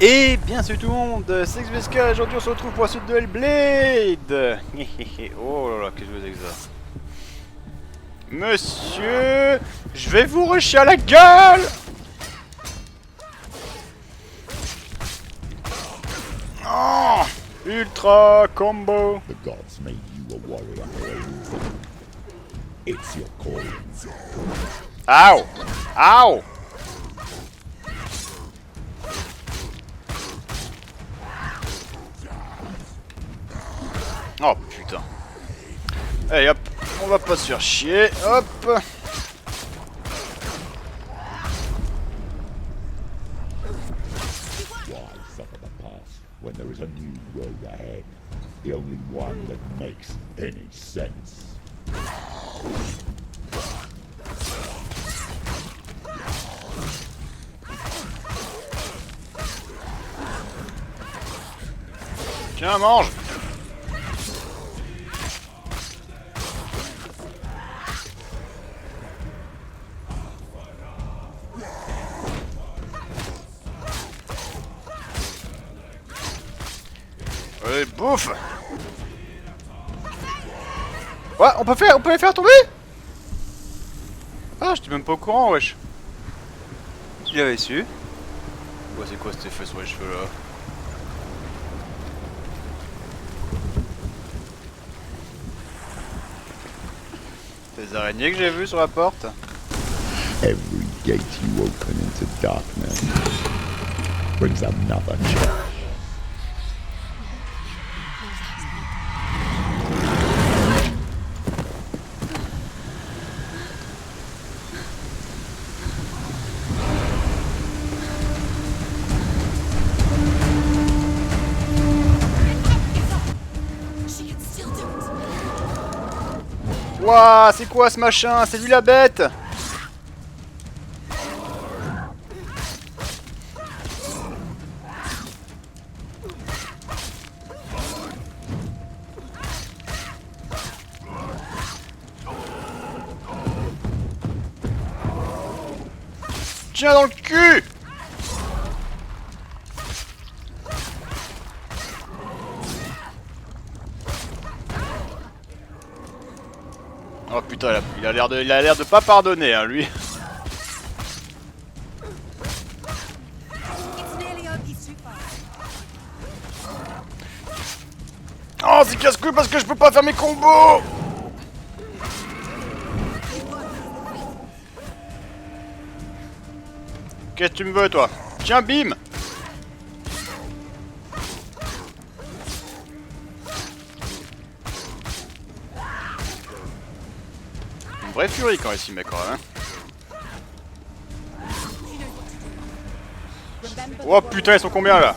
Et bien salut tout le monde, c'est XBSK, aujourd'hui on se retrouve pour la suite de Hellblade. Oh là là, qu'est-ce que vous avez que ça? Monsieur, je vais vous rusher à la gueule. Oh, ultra combo. The gods made you a warrior for a reason. It's your calling. Ow, ow. Oh putain. Allez hop, on va pas se faire chier, hop. Why suffer the past when there is a new road ahead? The only one that makes any sense. Tiens, mange. Allez, bouffe. Ouais, on peut les faire tomber. Ah, j'étais même pas au courant, wesh. Il avait su. Ouais, c'est quoi cet effet sur les cheveux là? Des araignées que j'ai vues sur la porte. Every gate you open into darkness brings another challenge. Wouah, c'est quoi ce machin? C'est lui la bête! Tiens dans le cul! Oh putain, il a l'air de pas pardonner, hein, lui. Oh, c'est casse-couille parce que je peux pas faire mes combos. Qu'est-ce que tu me veux, toi? Tiens, bim. Vraie furie quand il s'y met quand même. Oh putain, ils sont combien là?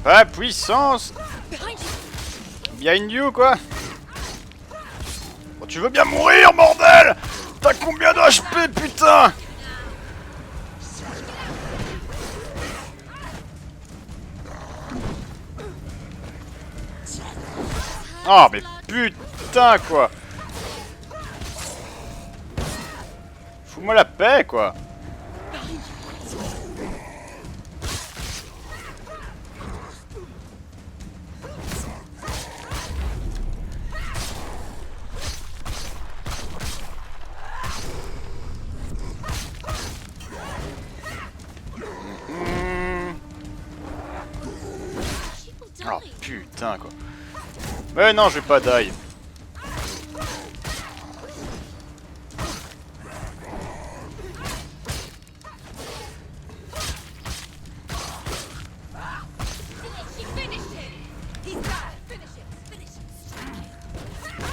Pas puissance. Behind you quoi. Oh, tu veux bien mourir bordel? T'as combien de HP, putain? Oh, mais putain, quoi. Fous-moi la paix, quoi. Oh putain quoi. Mais non, je vais pas die.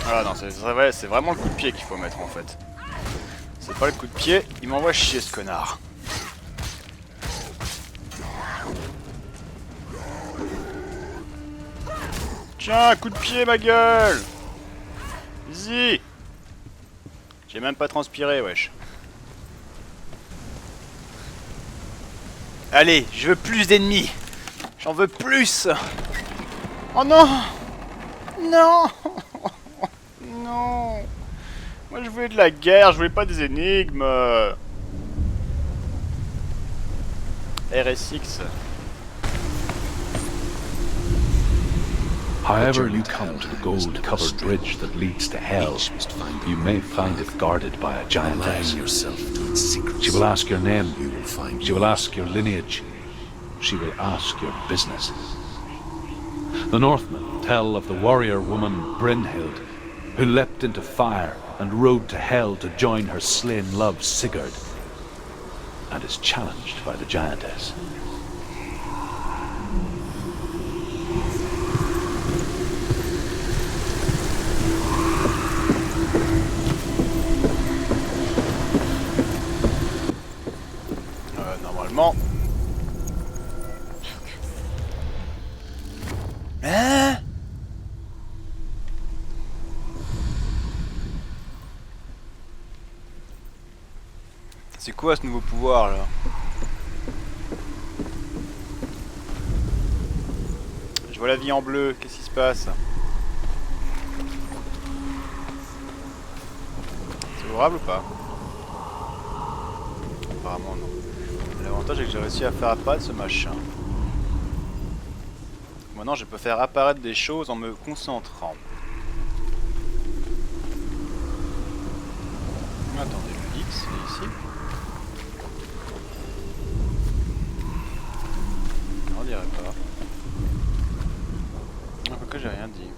Ah non, c'est vraiment le coup de pied qu'il faut mettre en fait. C'est pas le coup de pied, il m'envoie chier ce connard. Tiens, coup de pied ma gueule. Easy. J'ai même pas transpiré, wesh. Allez, je veux plus d'ennemis. J'en veux plus. Oh non! Non! Non! Moi je voulais de la guerre, je voulais pas des énigmes. RSX. However you come to the gold-covered bridge that leads to hell, you may find it guarded by a giantess. She will ask your name, she will ask your lineage, she will ask your business. The Northmen tell of the warrior woman Brynhild, who leapt into fire and rode to hell to join her slain love Sigurd, and is challenged by the giantess. Normalement. Hein? C'est quoi ce nouveau pouvoir là? Je vois la vie en bleu, qu'est-ce qui se passe? C'est favorable ou pas? Apparemment non. L'avantage est que j'ai réussi à faire apparaître ce machin. Maintenant je peux faire apparaître des choses en me concentrant. Attendez, le X c'est ici. Non, on dirait pas. Non, pourquoi j'ai rien dit.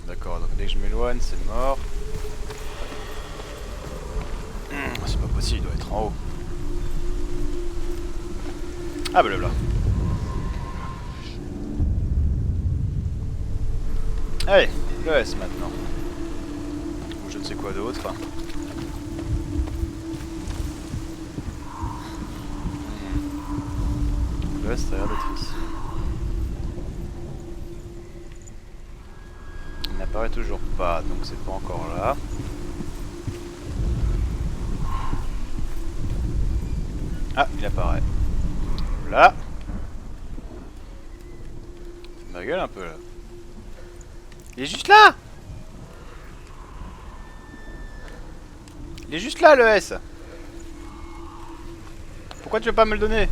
D'accord, donc dès que je m'éloigne c'est mort. C'est pas possible, il doit être en haut. Ah bah là. Allez, le S maintenant. Ou je ne sais quoi d'autre. Le S, ça a l'air d'être ici. Il n'apparaît toujours pas, donc c'est pas encore là. Ah, il apparaît. Là. C'est ma gueule un peu là. Il est juste là. Il est juste là le S. Pourquoi tu veux pas me le donner?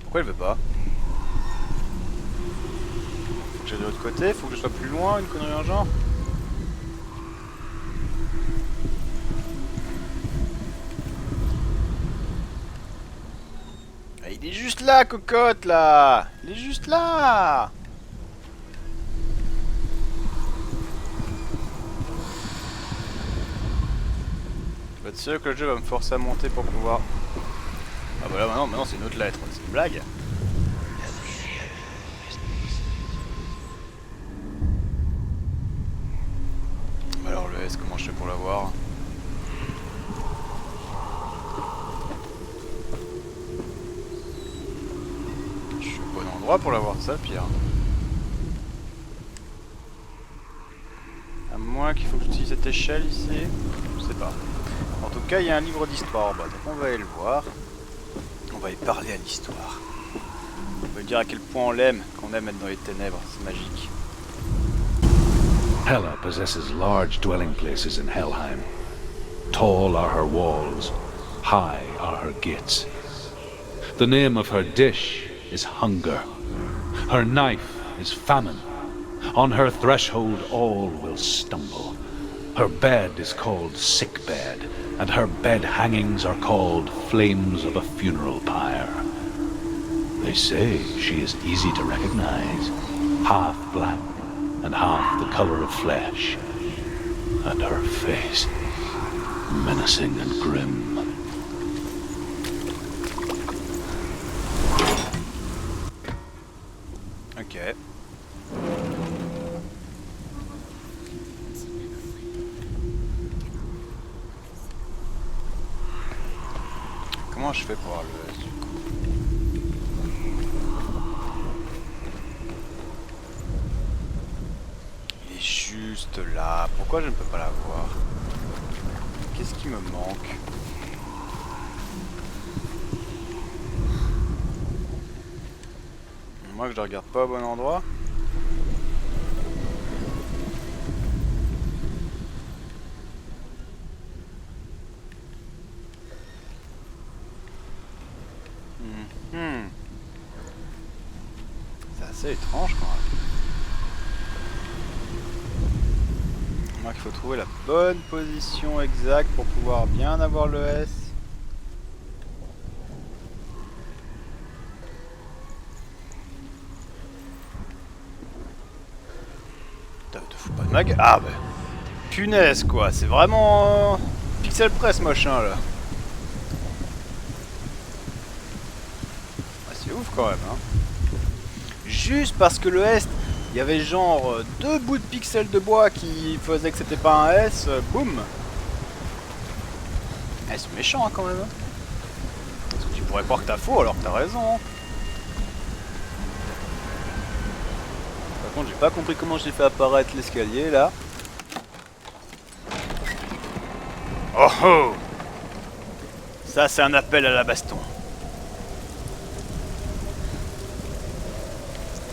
Pourquoi il veut pas? Faut que j'aille de l'autre côté, faut que je sois plus loin, une connerie en genre. Il est juste là, cocotte, là. Il est juste là. Je peux être sûr que le jeu va me forcer à monter pour pouvoir... Ah bah là, maintenant c'est une autre lettre. C'est une blague. Alors le S, comment je fais pour l'avoir? Pour l'avoir, ça pire. À moins qu'il faut que j'utilise cette échelle ici. Je sais pas. En tout cas, il y a un livre d'histoire en bas, donc on va aller le voir. On va y parler à l'histoire. On va lui dire à quel point on l'aime, qu'on aime être dans les ténèbres, c'est magique. Hela possesses large dwelling places in Helheim. Tall are her walls, high are her gates. The name of her dish is hunger. Her knife is famine. On her threshold all will stumble. Her bed is called sick bed, and her bed hangings are called flames of a funeral pyre. They say she is easy to recognize, half black and half the color of flesh, and her face menacing and grim. Ok. Comment je fais pour avoir le S du coup? Il est juste là. Pourquoi je ne peux pas l'avoir? Qu'est-ce qui me manque? Moi que je regarde pas au bon endroit. C'est assez étrange quand même. Moi qu'il faut trouver la bonne position exacte pour pouvoir bien avoir le S. Putain, te fous pas de ma gueule. Ah bah punaise quoi, c'est vraiment pixel press machin là. Ah, c'est ouf quand même hein. Juste parce que le S, il y avait genre 2 bouts de pixels de bois qui faisaient que c'était pas un S, boum. Eh, c'est méchant hein, quand même. Parce que tu pourrais croire que t'as faux alors que t'as raison. Hein. Par contre, j'ai pas compris comment j'ai fait apparaître l'escalier là. Oh oh! Ça, c'est un appel à la baston.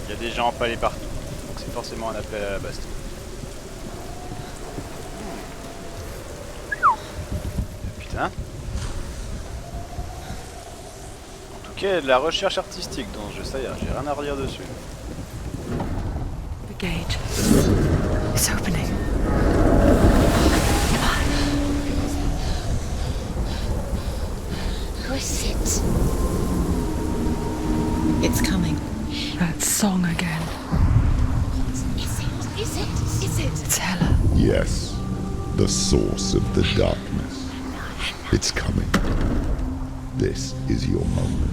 Il y a des gens empalés partout, donc c'est forcément un appel à la baston. Putain. En tout cas, il y a de la recherche artistique dans ce jeu, ça y est, j'ai rien à redire dessus. The gate is opening. Who is it? It's coming. That song again. Is it? It's Ella. Yes, the source of the darkness. It's coming. This is your moment.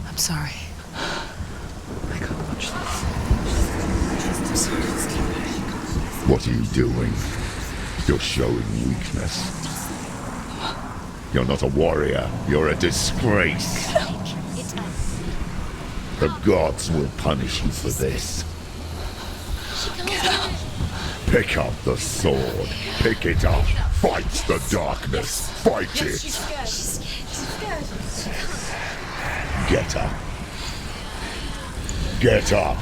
I'm sorry. I can't watch this. What are you doing? You're showing weakness. You're not a warrior. You're a disgrace. The gods will punish you for this. Pick up the sword. Pick it up. Fight the darkness. Fight it. Get up. Get up.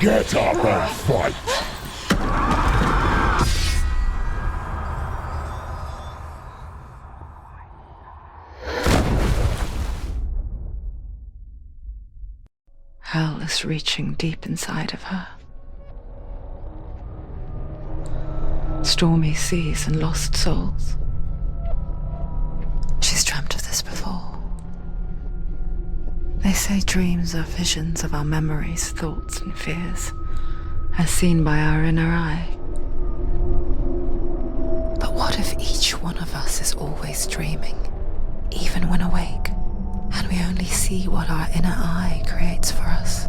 Get up and fight. Hell is reaching deep inside of her. Stormy seas and lost souls. She's dreamt of this before. They say dreams are visions of our memories, thoughts and fears, as seen by our inner eye. But what if each one of us is always dreaming, even when awake, and we only see what our inner eye creates for us?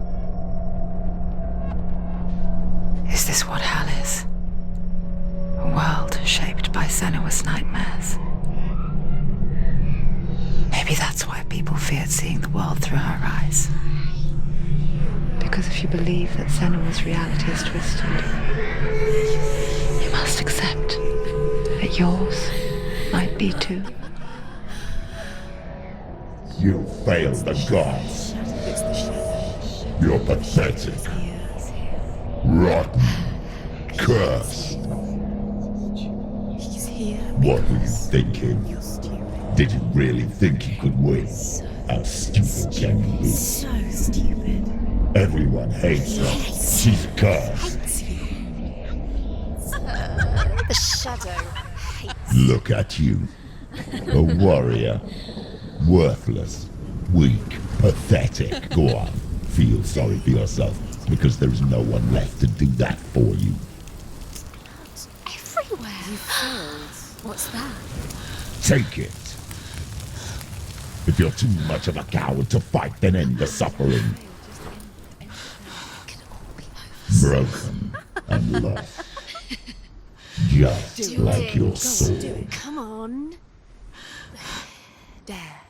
Is this what hell is? A world shaped by Senua's nightmares. Maybe that's why people feared seeing the world through her eyes. Because if you believe that Senua's reality is twisted, you must accept that yours might be too. You failed the gods. You're pathetic. Rotten. Cursed. What were you thinking? Did you really think you could win? How stupid can you be? So stupid. Everyone hates her. She's cursed. The shadow hates. Look at you. A warrior. Worthless. Weak. Pathetic. Go on. Feel sorry for yourself, because there is no one left to do that for you. Everywhere. You failed. What's that? Take it. If you're too much of a coward to fight, then end the suffering. Broken and lost. Just like your soul. Come on. There.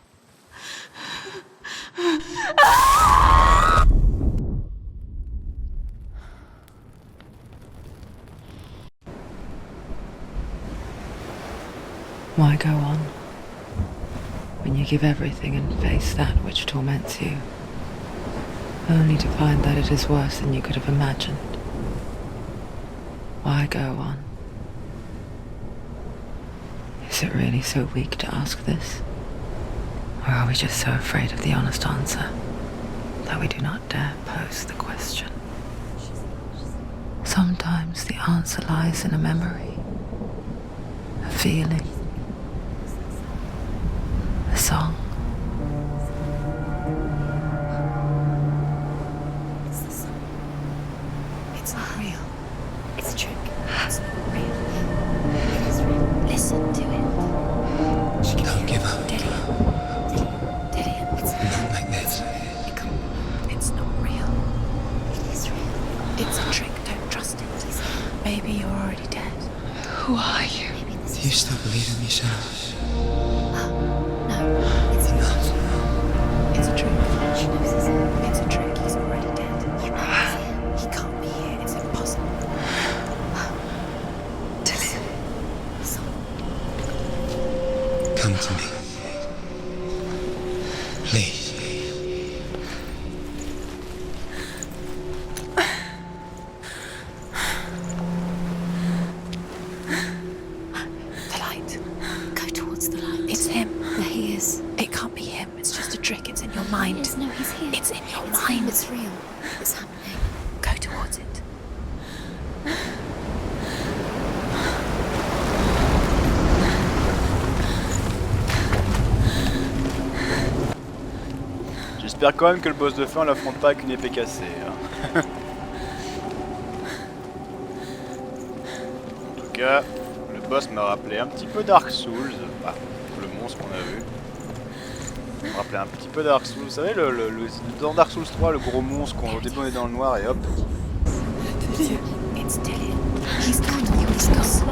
Why go on when you give everything and face that which torments you, only to find that it is worse than you could have imagined? Why go on? Is it really so weak to ask this? Or are we just so afraid of the honest answer that we do not dare pose the question? Sometimes the answer lies in a memory, a feeling, a song. It's the song. It's not real. It's a trick. It's not real. It is real. Listen to it. She can Don't give up. It's Not like this. It's not real. It is real. It's a trick. Don't trust it. Maybe you're already dead. Who are you? Maybe this Do you is still believe in me, Senua? no. It's not. It's a trick. She knows it's a trick. He's already dead. He knows it. He can't be here. It's impossible. Come to me. Please. The light. Go towards the light. It's him. There he is. It can't be him. It's just a trick. It's in your mind. No, he's here. It's in your mind. It's real. It's happening. Go towards it. J'espère quand même que le boss de fin on l'affronte pas avec une épée cassée. Hein. En tout cas, le boss m'a rappelé un petit peu Dark Souls. Bah, le monstre qu'on a vu. Il m'a rappelé un petit peu Dark Souls. Vous savez, dans Dark Souls 3, le gros monstre qu'on au début on est dans le noir et hop. It's Dillian. He's kind of you. He's gone slow.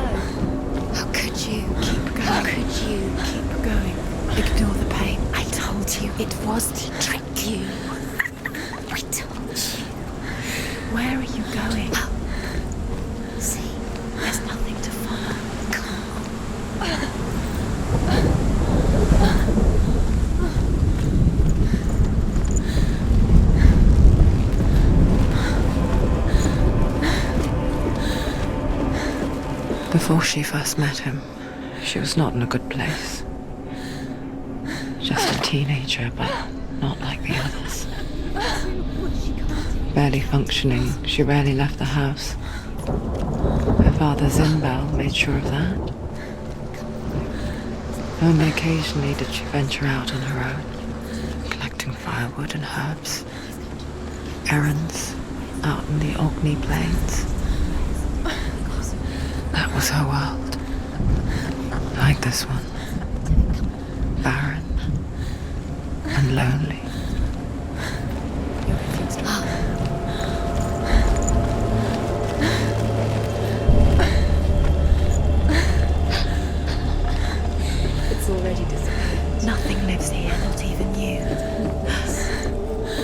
How could you? Keep going. How could you? Keep going. Ignore the pain. I told you it was to trick you. I told you. Where are you going? See, there's nothing to follow. Come Before she first met him, she was not in a good place. Just a teenager, but not like the others. Barely functioning, she rarely left the house. Her father Zimbel made sure of that. Only occasionally did she venture out on her own, collecting firewood and herbs. Errands out in the Orkney Plains. That was her world. Like this one. Barren and lonely. It's already disappeared. Nothing lives here, not even you.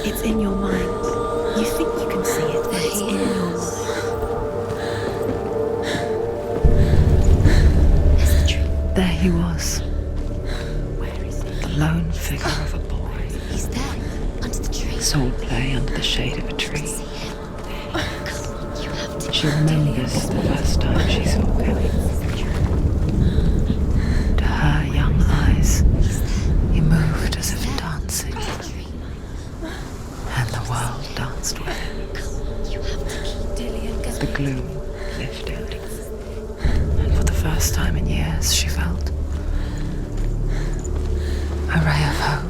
It's in your mind. You think you can see it, but it's in your mind. There he was, Where is he? the lone figure of a boy. He's there, under the tree. Soul play under the shade of a tree. See him. Come on, you have to. She remembers the first time she saw him. To her young eyes, he moved as if dancing, and the world danced with him. You have to keep Dillian going. The gloom lifted, and for the first time in years she felt a ray of hope.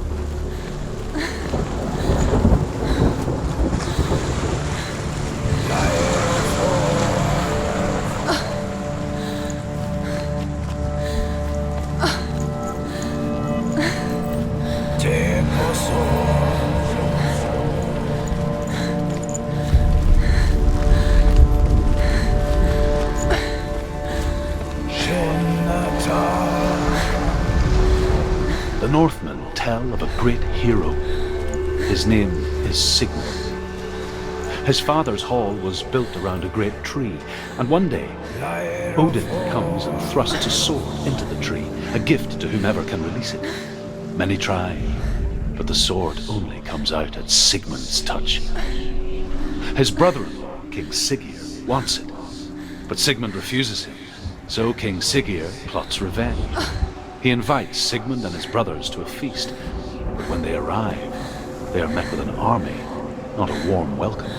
The Northmen tell of a great hero. His name is Sigmund. His father's hall was built around a great tree, and one day Odin comes and thrusts his sword into the tree, a gift to whomever can release it. Many try, but the sword only comes out at Sigmund's touch. His brother-in-law, King Siggeir, wants it, but Sigmund refuses him, so King Siggeir plots revenge. He invites Sigmund and his brothers to a feast, but when they arrive, they are met with an army, not a warm welcome.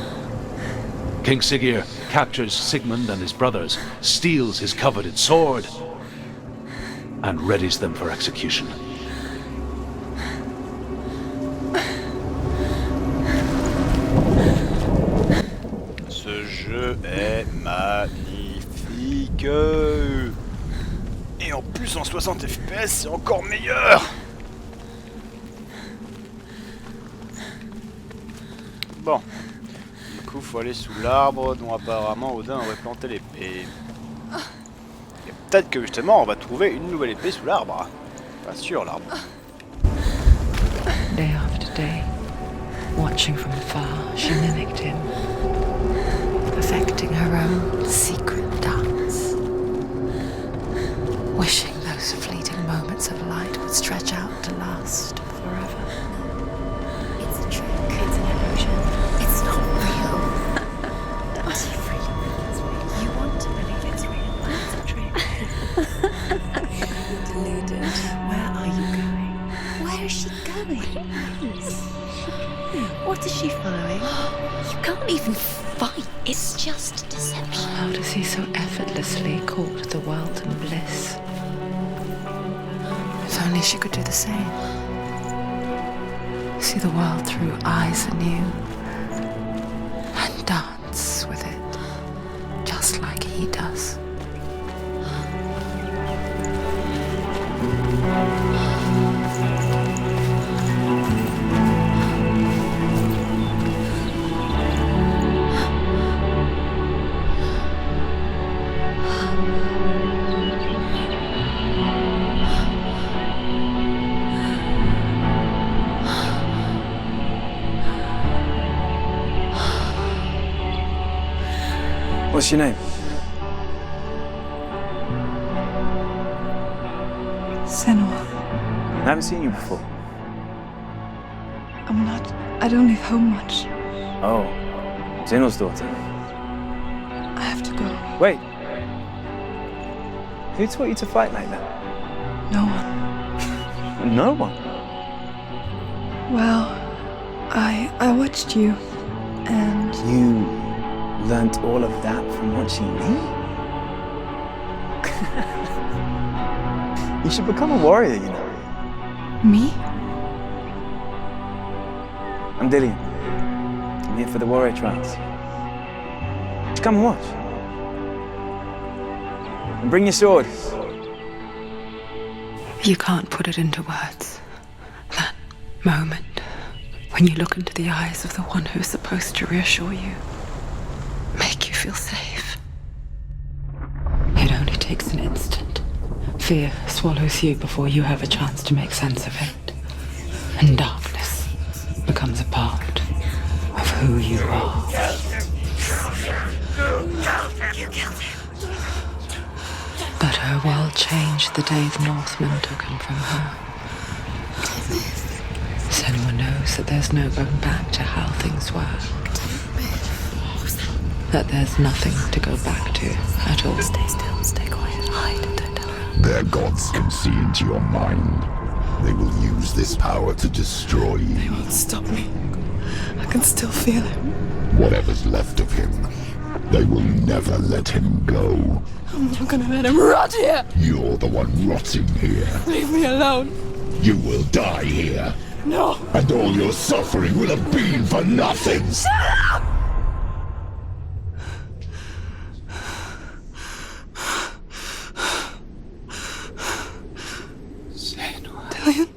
King Siggeir captures Sigmund and his brothers, steals his coveted sword, and readies them for execution. Ce jeu est magnifique. Et en plus en 60 FPS, c'est encore meilleur. Bon. Du coup, faut aller sous l'arbre dont apparemment Odin aurait planté l'épée. Et peut-être que justement, on va trouver une nouvelle épée sous l'arbre. Pas sûr, l'arbre. Day after day, watching from afar, she mimicked him, perfecting her own secret dance, wishing those fleeting moments of light would stretch out to last forever. It's a trick. It's an illusion. It's not real. Don't you really believe it's real? You want to believe it's real, but it's a trick. Deluded. Where are you going? Where is she going? What is she following? You can't even fight. It's just deception. How does he so effortlessly court the world and bliss? If only she could do the same. See the world through eyes anew and dance with it, just like he does. What's your name? Senua. I haven't seen you before. I don't leave home much. Oh, Zenua's daughter. I have to go. Wait. Who taught you to fight like that? No one. No one. Well, I watched you, and You learnt all of that from watching me? You should become a warrior, you know. me? I'm Dillian. I'm here for the warrior trials. Just come and watch. And bring your sword. You can't put it into words. That moment when you look into the eyes of the one who's supposed to reassure you, make you feel safe. It only takes an instant. Fear swallows you before you have a chance to make sense of it. And darkness becomes a part of who you are. But her world changed the day the Northmen took him from her. Senua knows that there's no going back to how things were. That there's nothing to go back to at all. Stay still, stay quiet, hide, don't tell her. Their gods can see into your mind. They will use this power to destroy you. They won't stop me. I can still feel him. Whatever's left of him, they will never let him go. I'm not gonna let him rot here. You're the one rotting here. Leave me alone. You will die here. No. And all your suffering will have been for nothing. Dillian?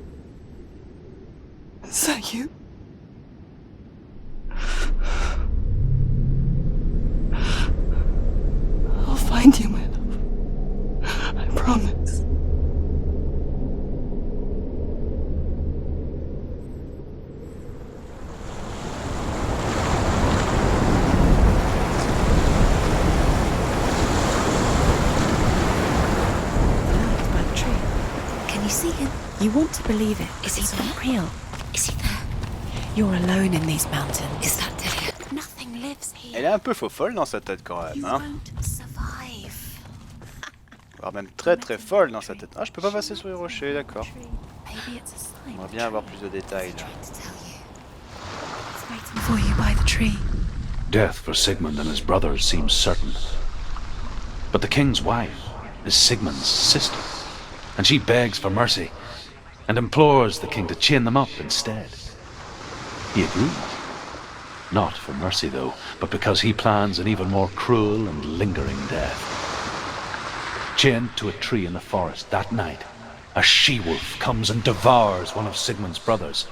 Is that you? I'll find you, my love. I promise. You want to believe it. Is he not real? Is he there? You're alone in these mountains. Is that Delia? Nothing lives here. Elle est un peu faux folle dans sa tête quand même, hein. You won't survive. Voire même très très folle dans sa tête. Ah, je peux pas passer sur les rochers, d'accord. Maybe it's a sign. On va bien avoir plus de détails là. It's waiting for you by the tree. Death for Sigmund and his brothers seems certain. But the king's wife is Sigmund's sister, and she begs for mercy and implores the king to chain them up instead. He agrees. Not for mercy though, but because he plans an even more cruel and lingering death. Chained to a tree in the forest that night, a she-wolf comes and devours one of Sigmund's brothers.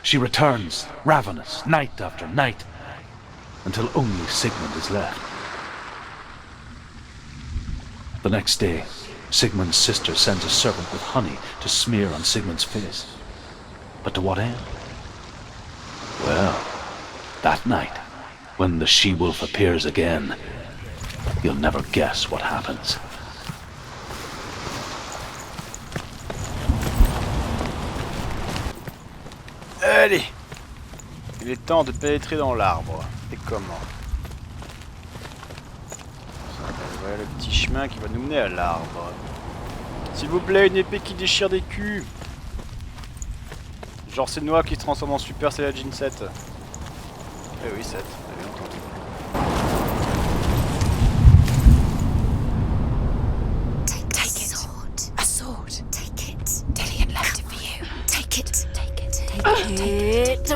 She returns, ravenous, night after night, until only Sigmund is left. The next day, Sigmund's sister sends a servant with honey to smear on Sigmund's face. But to what end? Well, that night, when the she-wolf appears again, you'll never guess what happens. Allez! Il est temps de pénétrer dans l'arbre. Et comment? Voilà le petit chemin qui va nous mener à l'arbre. S'il vous plaît, une épée qui déchire des culs. Genre Senua qui se transforme en Super Saiyajin 7. Eh oui, 7, t'avais entendu. Take it. A sword. Take it. Dillian left it for you. Take it. Take it. Take it.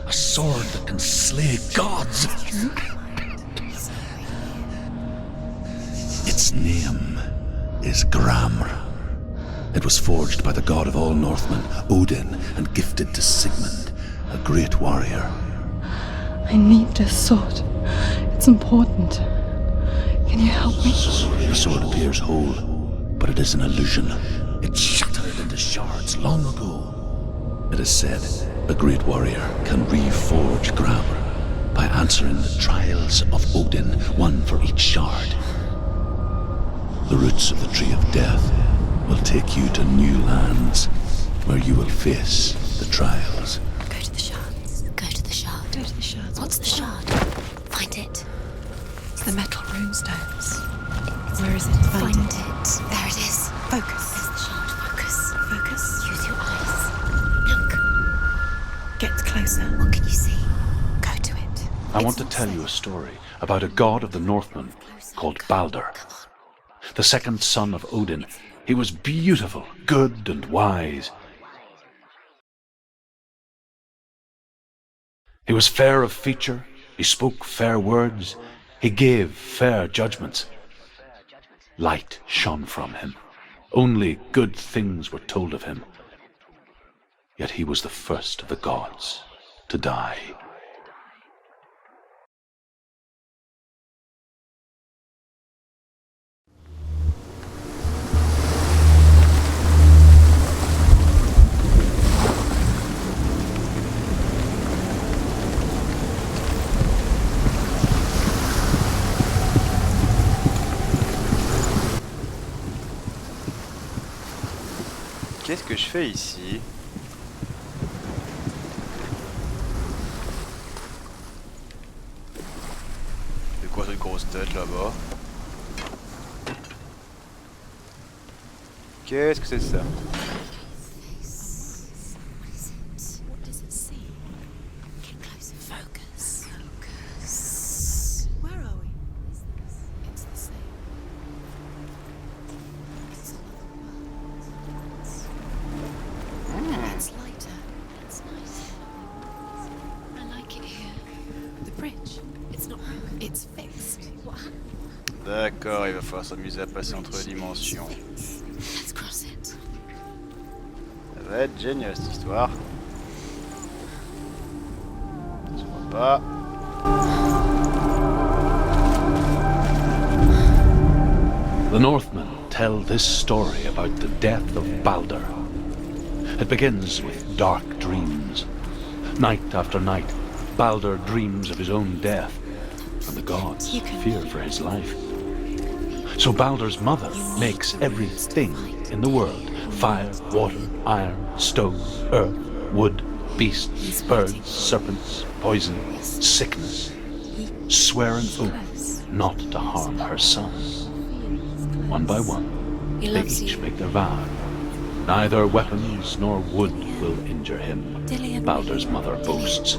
A sword that can slay gods. Its name is Gramr. It was forged by the god of all Northmen, Odin, and gifted to Sigmund, a great warrior. I need this sword. It's important. Can you help me? The sword appears whole, but it is an illusion. It shattered into shards long ago. It is said a great warrior can reforge Gramr by answering the trials of Odin, one for each shard. The roots of the Tree of Death will take you to new lands where you will face the trials. Go to the shards. Go to the shard. Go to the shards. What's the shard? Find it. It's the metal runestones. Where is it? Find it. There it is. Focus. There's the shard. Focus. Focus. Use your eyes. Look. Get closer. What can you see? Go to it. I want to tell you a story about a god of the Northmen called Baldur. Come on. The second son of Odin. He was beautiful, good and wise. He was fair of feature, he spoke fair words, he gave fair judgments. Light shone from him. Only good things were told of him. Yet he was the first of the gods to die. Qu'est-ce que je fais ici? C'est quoi cette grosse tête là-bas? Qu'est-ce que c'est ça? What does it see? Get closer. Focus. Focus. Where are we? It's the same. It's another world. It's lighter. It's nice. I like it here. The bridge. It's not broken. It's fixed. What happened? D'accord, il va falloir s'amuser à passer entre les dimensions. Let's cross it. va être génial cette histoire. Ça se voit pas. The Northmen tell this story about the death of Baldur. It begins with dark dreams. Night after night, Baldur dreams of his own death, and the gods fear for his life. So Baldur's mother makes everything in the world, fire, water, iron, stone, earth, wood, beasts, birds, serpents, poison, sickness, swear an oath not to harm her son. One by one, they each make their vow. Neither weapons nor wood will injure him, Baldur's mother boasts.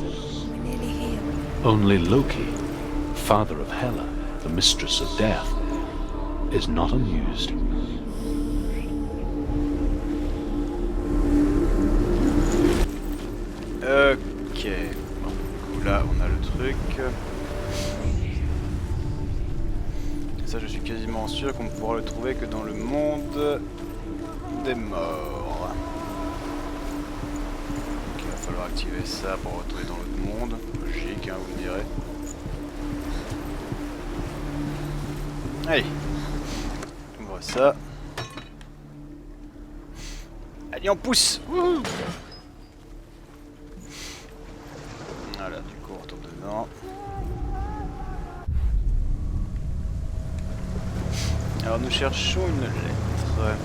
Only Loki, father of Hela, the mistress of death, is not amused. Ok. Bon, du coup là on a le truc. Ça je suis quasiment sûr qu'on ne pourra le trouver que dans le monde des morts. Donc il va falloir activer ça pour retrouver dans l'autre monde. Logique, hein, vous me direz. Allez. On voit ça. Allez, on pousse. Wouhou. Voilà, du coup on retourne dedans. Alors nous cherchons une lettre.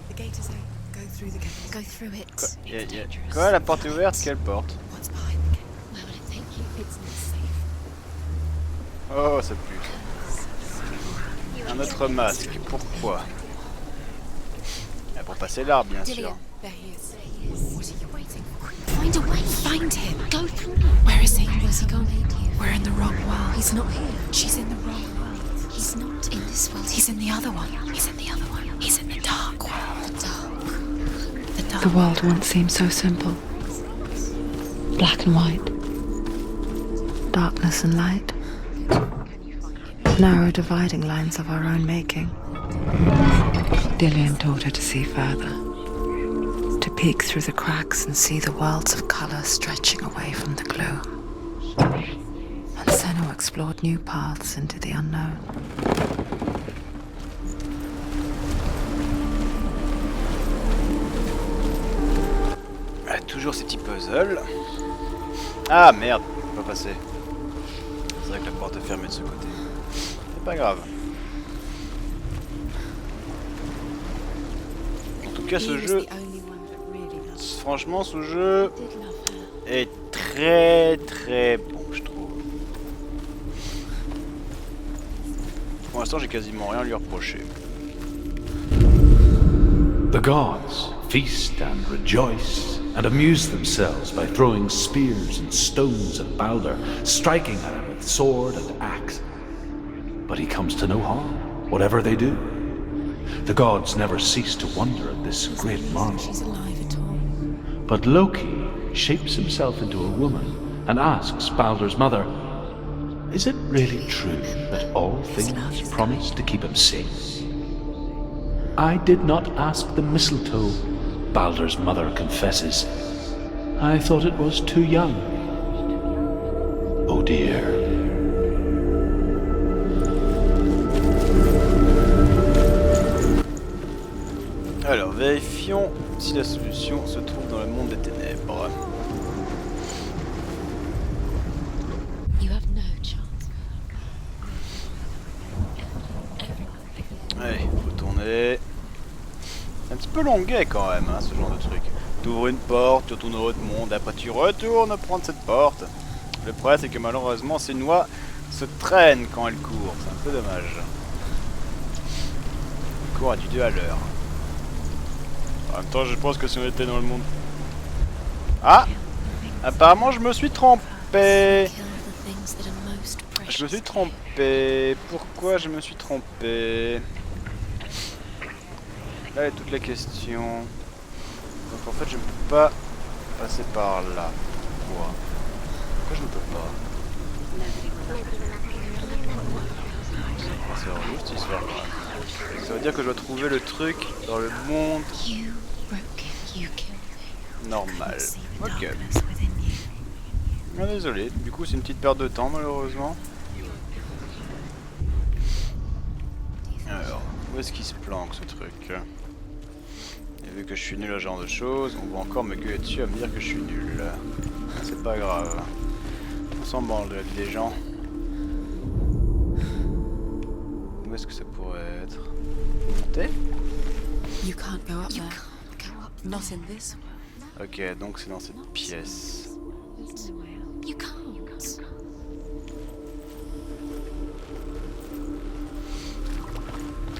The gate is open. Go through the gate. Go through it. Quoi, la porte est ouverte? Quelle porte? What's behind the gate? Where will it take you? It's not safe. Oh, ça pue. Un autre masque. Pourquoi? Pour passer l'arbre, bien sûr. Dillian, there he is. What are you waiting for? Find a way. Find him. Go through. Where is he? Where's he gone? We're in the wrong world. He's not here. She's in the wrong world. He's not in this world. He's in the other one. He's in the other one. He's in the dark world. The dark. The dark. The world once seemed so simple. Black and white. Darkness and light. Narrow dividing lines of our own making. Dillian taught her to see further. To peek through the cracks and see the worlds of colour stretching away from the gloom. And Senua explored new paths into the unknown. Ah, toujours ces petits puzzles. Ah merde, on peut pas passer. C'est vrai que la porte est fermée de ce côté. C'est pas grave. En tout cas, ce jeu... Franchement, ce jeu est très très bon, je trouve. Pour l'instant, j'ai quasiment rien à lui reprocher. The gods feast and rejoice and amuse themselves by throwing spears and stones at Baldur, striking at him with sword and axe. But he comes to no harm, whatever they do. The gods never cease to wonder at this great marvel. She's alive at all. But Loki shapes himself into a woman and asks Baldur's mother, is it really true that all things promise to keep him safe? I did not ask the mistletoe, Baldur's mother confesses. I thought it was too young. Oh dear. Alors, vérifions si la solution se trouve dans le monde des ténèbres. You have no chance. Allez, faut tourner. C'est un petit peu longuet quand même, hein, ce genre de truc. Tu ouvres une porte, tu retournes dans l'autre monde, après tu retournes prendre cette porte. Le problème c'est que malheureusement Senua se traîne quand elle court, c'est un peu dommage. Elle court à du 2 à l'heure. En même temps, je pense que si on était dans le monde... Ah! Apparemment, je me suis trompé. Je me suis trompé. Pourquoi je me suis trompé? Là est toute la question. Donc en fait, je ne peux pas passer par là. Pourquoi? Pourquoi je ne peux pas? C'est relou cette histoire quand même. Ça veut dire que je dois trouver le truc dans le monde You broke it, you killed it. normal. See the Ok. darkness within you. Ah, désolé, du coup c'est une petite perte de temps malheureusement. Alors, où est-ce qu'il se planque ce truc? Et vu que je suis nul à ce genre de choses, on va encore me gueuler dessus à me dire que je suis nul. C'est pas grave. On s'en branle de la vie des gens. Où est-ce que ça pourrait être? Monter? You can't go up You there. can't go up Not there. in this world. Ok, donc c'est dans cette pièce. You can't.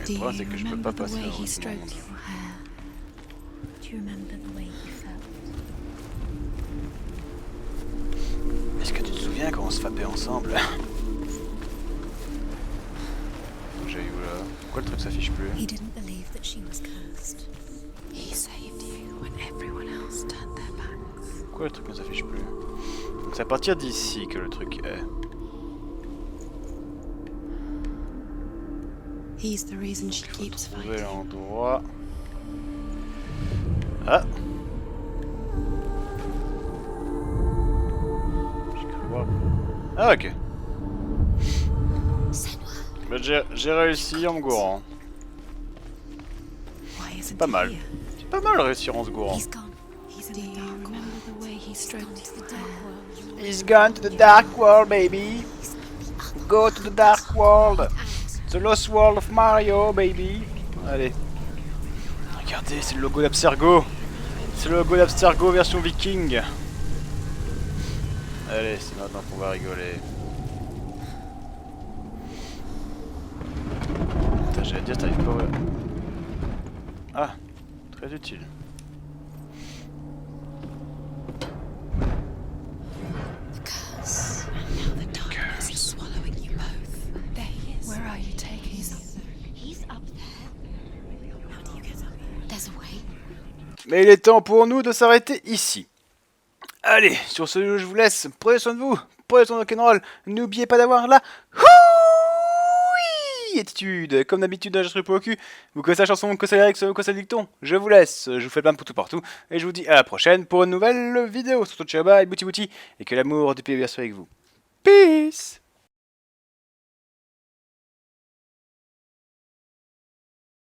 Le problème c'est que je peux pas passer dans he ce stroked monde. your hair? Do you remember the way he felt? Est-ce que tu te souviens quand on se fappait ensemble? J'ai eu là. Pourquoi le truc s'affiche plus? He didn't believe that she was cursed. He saved you when everyone else turned their backs. Pourquoi le truc ne s'affiche plus? Donc c'est à partir d'ici que le truc est. He's the reason she Il faut keeps trouver fighting. l'endroit. Ah! J'ai cru voir. Ah ok. Senua. Bah, j'ai réussi en me gourant. Why isn't Pas he mal. here? C'est pas mal réussir en se gourant. He's gone. He's in Do the you dark remember world. the way he stroked your hair? He's gone to the dark world, baby. Go to the dark world. The lost world of Mario, baby. Allez. Regardez, c'est le logo d'Abstergo. C'est le logo d'Abstergo version viking. Allez, c'est maintenant qu'on va rigoler. Putain, j'allais dire, t'arrives pas. Ah, très utile. The curse. Now the darkness is swallowing you both. There he is. Where are you taking us? He's up there. How do you get up there? There's a way. Mais il est temps pour nous de s'arrêter ici. Allez, sur ce, je vous laisse. Prenez soin de vous. Prenez soin de rock'n'roll. N'oubliez pas d'avoir la Attitude. Comme d'habitude, je serai pour le cul. Vous connaissez la chanson, que ça lyrics, que ça dicton. Je vous laisse. Je vous fais plein de poutou partout. Et je vous dis à la prochaine pour une nouvelle vidéo. Surtout ciao bye, bouti bouti. Et que l'amour du pays soit avec vous. Peace.